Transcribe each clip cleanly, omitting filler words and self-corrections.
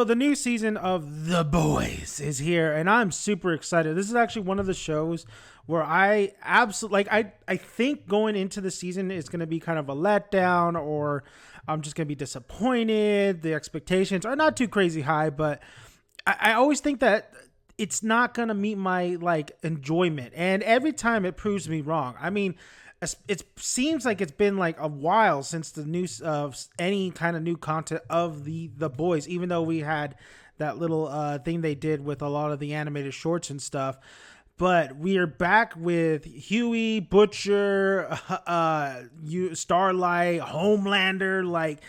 the new season of The Boys is here, and I'm super excited. This is actually one of the shows where I absolutely I think going into the season is going to be kind of a letdown, or I'm just going to be disappointed. The expectations are not too crazy high, but I always think that it's not going to meet my enjoyment, and every time it proves me wrong. I mean, it seems like it's been like a while since the news of any kind of new content of the Boys, even though we had that little thing they did with a lot of the animated shorts and stuff. But we are back with Huey, Butcher, Starlight, Homelander. Like,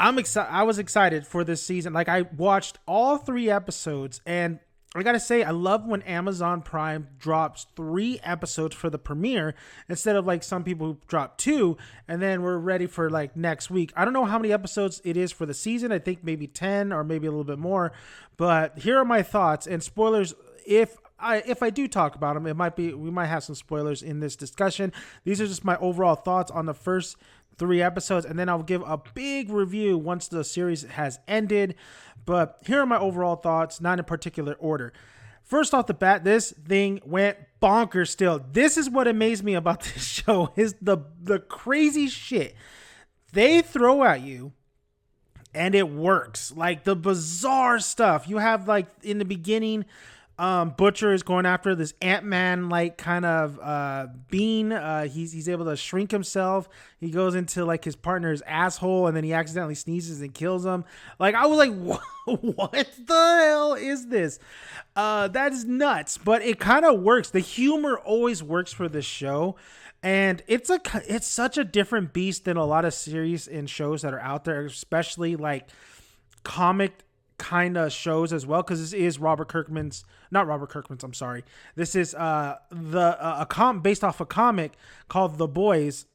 I'm excited. I was excited for this season. Like, I watched all 3 episodes, and I gotta say, I love when Amazon Prime drops 3 episodes for the premiere instead of like some people who drop 2 and then we're ready for like next week. I don't know how many episodes it is for the season. I think maybe 10 or maybe a little bit more. But here are my thoughts, and spoilers. If I do talk about them, we might have some spoilers in this discussion. These are just my overall thoughts on the first 3 episodes, and then I'll give a big review once the series has ended. But here are my overall thoughts, not in particular order. First off the bat, this thing went bonkers still. This is what amazed me about this show, is the crazy shit they throw at you, and it works. Like, the bizarre stuff. You have, like, in the beginning, Butcher is going after this Ant-Man like kind of being. He's able to shrink himself. He goes into like his partner's asshole, and then he accidentally sneezes and kills him. Like, I was like, what the hell is this? That is nuts, but it kind of works. The humor always works for this show, and it's such a different beast than a lot of series and shows that are out there, especially like comic kind of shows as well, because this is not Robert Kirkman's, I'm sorry. This is based off a comic called The Boys,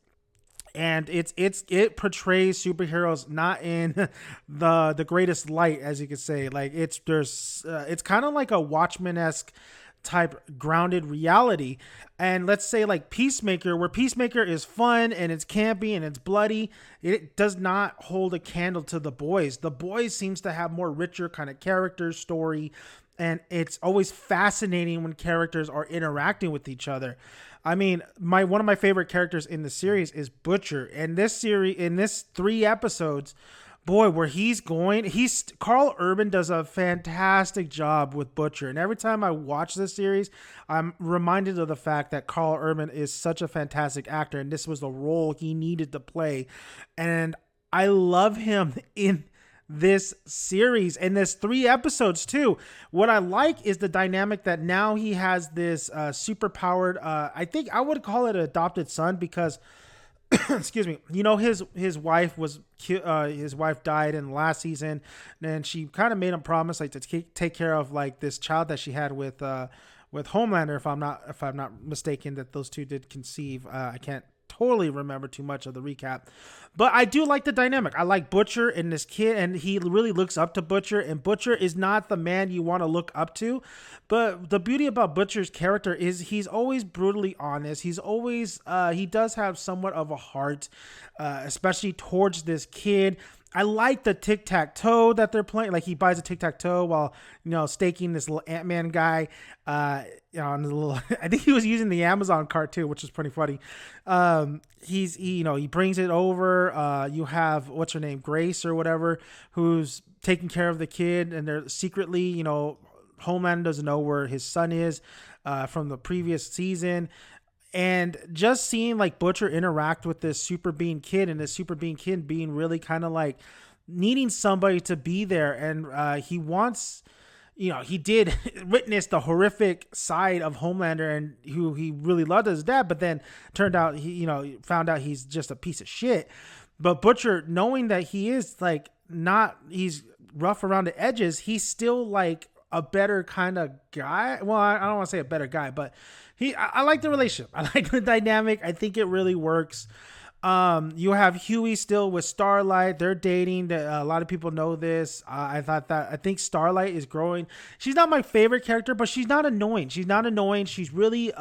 and it portrays superheroes not in the greatest light, as you could say. Like, it's kind of like a Watchmen-esque type grounded reality. And let's say like Peacemaker, where Peacemaker is fun and it's campy and it's bloody, it does not hold a candle to The Boys. The Boys seems to have more richer kind of character story, and it's always fascinating when characters are interacting with each other. I mean, one of my favorite characters in the series is Butcher. And this 3 episodes, boy, where Carl Urban does a fantastic job with Butcher. And every time I watch this series, I'm reminded of the fact that Carl Urban is such a fantastic actor, and this was the role he needed to play. And I love him in this series, and there's 3 episodes too. What I like is the dynamic that now he has this super powered, I think I would call it an adopted son, because excuse me, his wife died in the last season, and she kind of made him promise like to take care of like this child that she had with Homelander, if I'm not mistaken, that those two did conceive. I can't totally remember too much of the recap, but I do like the dynamic. I like Butcher and this kid, and he really looks up to Butcher, and Butcher is not the man you want to look up to, but the beauty about Butcher's character is he's always brutally honest. He's always he does have somewhat of a heart, especially towards this kid. I like the tic-tac-toe that they're playing. Like, he buys a tic-tac-toe while, staking this little Ant-Man guy. On the little, I think he was using the Amazon cart too, which is pretty funny. He brings it over. You have, what's her name, Grace or whatever, who's taking care of the kid, and they're secretly, Homelander doesn't know where his son is from the previous season. And just seeing like Butcher interact with this super being kid, and this super being kid being really kind of like needing somebody to be there. And he wants, he did witness the horrific side of Homelander, and who he really loved as dad, but then turned out found out he's just a piece of shit. But Butcher, knowing that he is like he's rough around the edges, he's still like a better kind of guy. Well, I don't want to say a better guy, but I like the relationship. I like the dynamic. I think it really works. You have Huey still with Starlight. They're dating. A lot of people know this. I think Starlight is growing. She's not my favorite character, but she's not annoying. She's really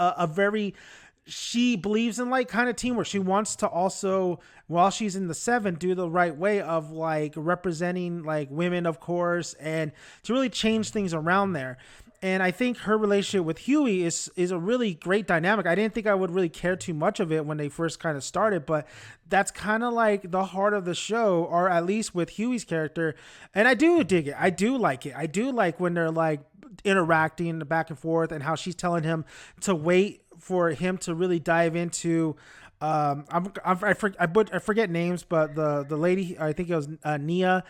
she believes in like kind of teamwork. She wants to also, while she's in the seven, do the right way of like representing like women, of course, and to really change things around there. And I think her relationship with Huey is a really great dynamic. I didn't think I would really care too much of it when they first kind of started, but that's kind of like the heart of the show, or at least with Huey's character. And I do dig it. I do like it. I do like when they're like interacting back and forth, and how she's telling him to wait for him to really dive into. I forget names, but the lady, I think it was Nia.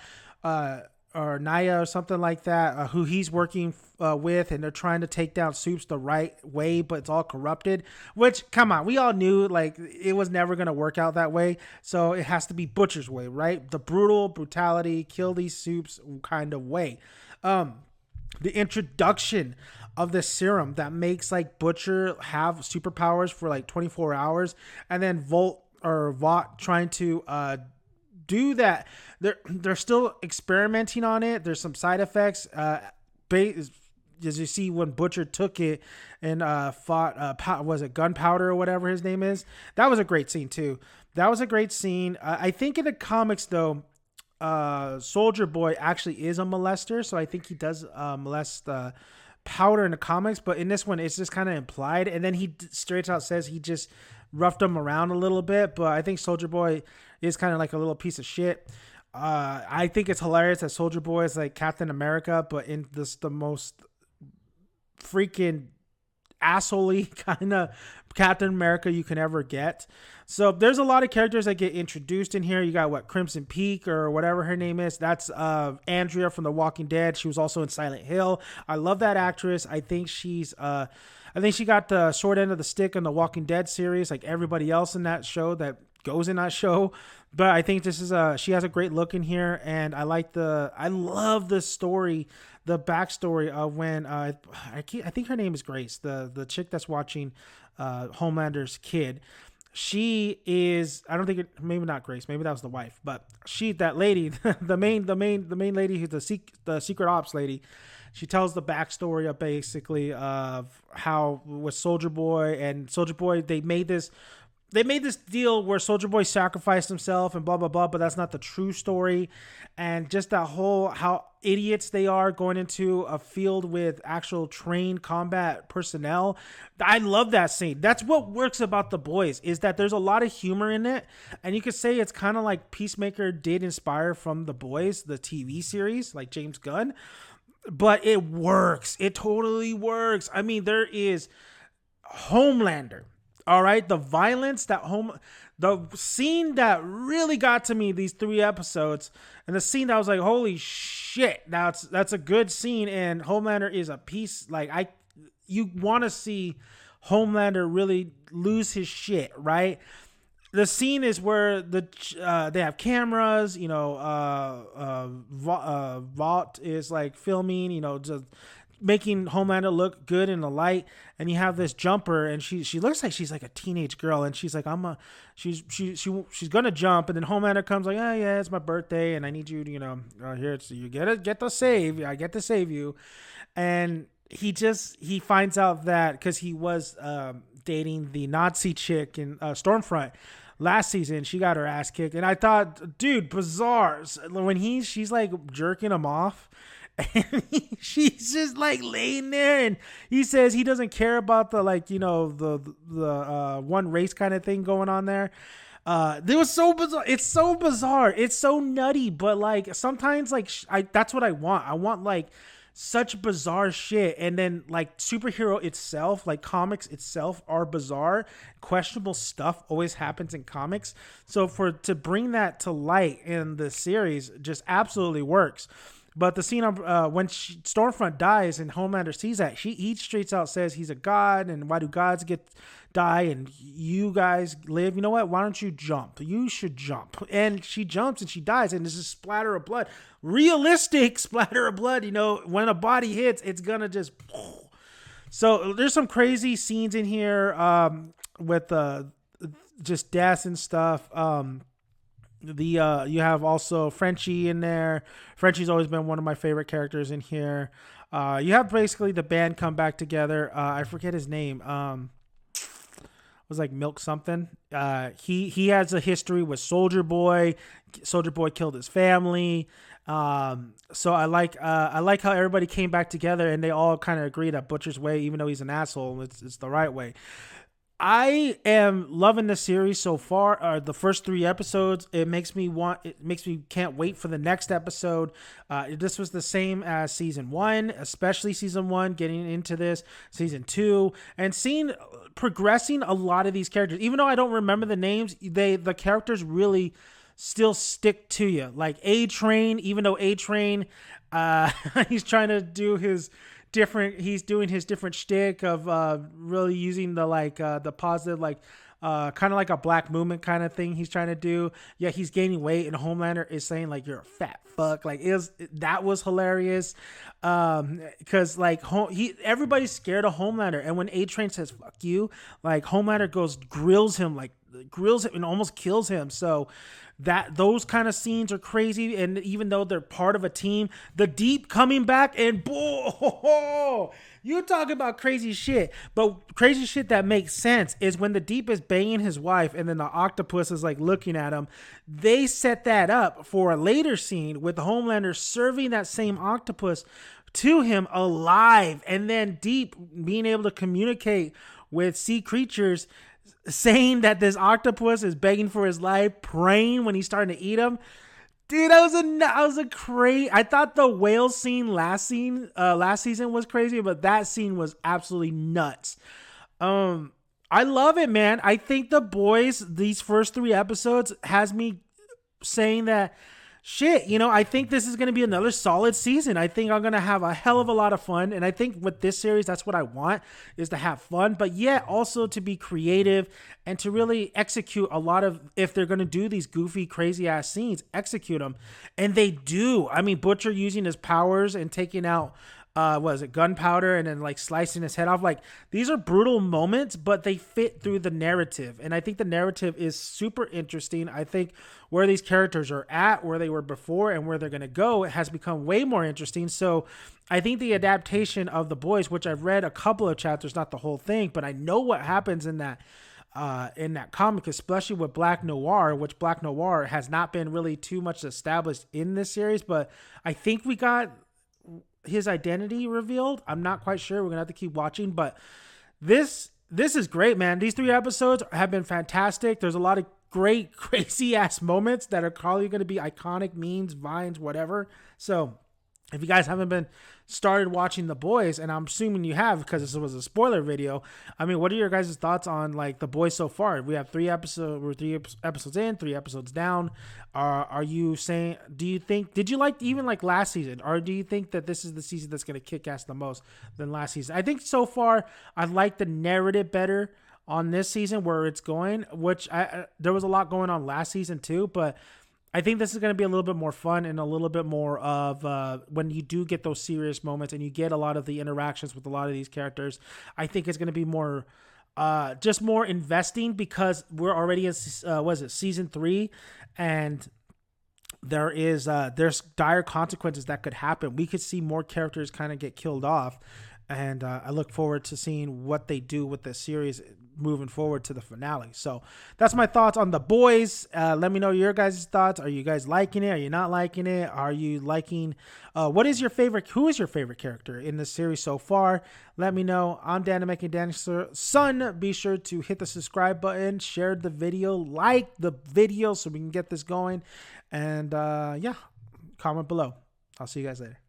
Or Naya or something like that, who he's working with, and they're trying to take down Soups the right way, but it's all corrupted. Which, come on, we all knew like it was never going to work out that way. So it has to be Butcher's way, right? The brutality, kill these Soups kind of way. The introduction of the serum that makes like Butcher have superpowers for like 24 hours, and then Vought trying to do that. They're still experimenting on it. There's some side effects. As you see when Butcher took it and fought, was it Gunpowder or whatever his name is? That was a great scene too. That was a great scene. I think in the comics though, Soldier Boy actually is a molester, so I think he does molest Powder in the comics. But in this one, it's just kind of implied, and then he straight out says he just roughed him around a little bit. But I think Soldier Boy is kind of like a little piece of shit. I think it's hilarious that Soldier Boy is like Captain America, but in this the most freaking asshole-y kind of Captain America you can ever get. So there's a lot of characters that get introduced in here. You got what, Crimson Peak or whatever her name is. That's Andrea from The Walking Dead. She was also in Silent Hill. I love that actress. I think she got the short end of the stick in the Walking Dead series, like everybody else in that show that goes in that show. But I think this is she has a great look in here, and I love the story, the backstory of when I think her name is Grace, the chick that's watching Homelander's kid. She is, I don't think maybe not Grace, maybe that was the wife, but that lady, the main lady who's the secret ops lady. She tells the backstory of basically of how with Soldier Boy and Soldier Boy, they made this deal where Soldier Boy sacrificed himself and blah, blah, blah, but that's not the true story. And just that whole, how idiots they are going into a field with actual trained combat personnel. I love that scene. That's what works about The Boys, is that there's a lot of humor in it. And you could say it's kind of like Peacemaker did inspire from The Boys, the TV series, like James Gunn. But it works. It totally works. I mean, there is Homelander. All right, the violence, the scene that really got to me these 3 episodes, and the scene that I was like, holy shit, that's a good scene. And Homelander is a piece, like you want to see Homelander really lose his shit, right? The scene is where they have cameras, Vought is like filming, just making Homelander look good in the light, and you have this jumper, and she looks like she's like a teenage girl, and she's like, she's gonna jump, and then Homelander comes like, oh yeah, it's my birthday, and I need you to, here, so you get to save, I get to save you. And he finds out that because he was dating the Nazi chick in Stormfront last season, she got her ass kicked, and I thought, dude, bizarre when she's like jerking him off. And she's just like laying there, and he says he doesn't care about the the one race kind of thing going on there. It was so bizarre. It's so bizarre. It's so nutty. But like sometimes, like that's what I want. I want like such bizarre shit. And then like superhero itself, like comics itself, are bizarre. Questionable stuff always happens in comics. So to bring that to light in the series just absolutely works. But the scene of when Stormfront dies and Homelander sees that, he straight out says he's a god, and why do gods die and you guys live? You know what? Why don't you jump? You should jump. And she jumps and she dies, and there's a splatter of blood. Realistic splatter of blood. When a body hits, it's gonna just. So there's some crazy scenes in here with just deaths and stuff. You have also Frenchie in there. Frenchie's always been one of my favorite characters in here. You have basically the band come back together. I forget his name. was like Milk something. He has a history with Soldier Boy. Soldier Boy killed his family. So I like how everybody came back together and they all kind of agreed that Butcher's way, even though he's an asshole, it's the right way. I am loving the series so far. The first 3 episodes, it makes me can't wait for the next episode. This was the same as season 1, especially season 1, getting into this season 2 and seeing progressing a lot of these characters. Even though I don't remember the names, the characters really still stick to you. Like A-Train, even though A-Train, he's trying to do his he's doing his different shtick of really using the positive, kind of like a black movement kind of thing he's trying to do. Yeah, he's gaining weight, and Homelander is saying like, you're a fat fuck. Like that was hilarious. Because everybody's scared of Homelander, and when A-Train says fuck you, like Homelander grills him and almost kills him. So those kind of scenes are crazy. And even though they're part of a team, the Deep coming back and you talk about crazy shit, but crazy shit that makes sense is when the Deep is banging his wife and then the octopus is like looking at him. They set that up for a later scene with Homelander serving that same octopus to him alive, and then Deep being able to communicate with sea creatures, saying that this octopus is begging for his life, praying when he's starting to eat him. Dude, that was a crazy. I thought the whale scene last season was crazy, but that scene was absolutely nuts. I love it, man. I think The Boys, these first 3 episodes, has me saying that shit, I think this is going to be another solid season. I think I'm going to have a hell of a lot of fun. And I think with this series, that's what I want, is to have fun, but yet also to be creative and to really execute a lot of, if they're going to do these goofy, crazy ass scenes, execute them. And they do. I mean, Butcher using his powers and taking out gunpowder and then like slicing his head off. Like, these are brutal moments, but they fit through the narrative. And I think the narrative is super interesting. I think where these characters are at, where they were before, and where they're going to go, it has become way more interesting. So I think the adaptation of The Boys, which I've read a couple of chapters, not the whole thing, but I know what happens in that comic, especially with Black Noir, which Black Noir has not been really too much established in this series, but I think we got his identity revealed. I'm not quite sure. We're gonna have to keep watching, but this is great, man. These 3 episodes have been fantastic. There's a lot of great, crazy ass moments that are probably going to be iconic memes, vines, whatever. So if you guys haven't been started watching The Boys, and I'm assuming you have because this was a spoiler video, I mean, what are your guys' thoughts on like The Boys so far? We have 3 episodes. We're 3 episodes in, 3 episodes down. Are you saying? Did you like even like last season, or do you think that this is the season that's going to kick ass the most than last season? I think so far I like the narrative better on this season where it's going. Which there was a lot going on last season too, but I think this is going to be a little bit more fun and a little bit more of when you do get those serious moments and you get a lot of the interactions with a lot of these characters. I think it's going to be more, just more investing because we're already in, season 3, and there's dire consequences that could happen. We could see more characters kind of get killed off, and I look forward to seeing what they do with this series moving forward to the finale. So that's my thoughts on The Boys. Let me know your guys' thoughts. Are you guys liking it? Are you not liking it? Are you liking who is your favorite character in this series so far? Let me know. I'm Dan making Dan's son. Be sure to hit the subscribe button, share the video, like the video so we can get this going, and comment below. I'll see you guys later.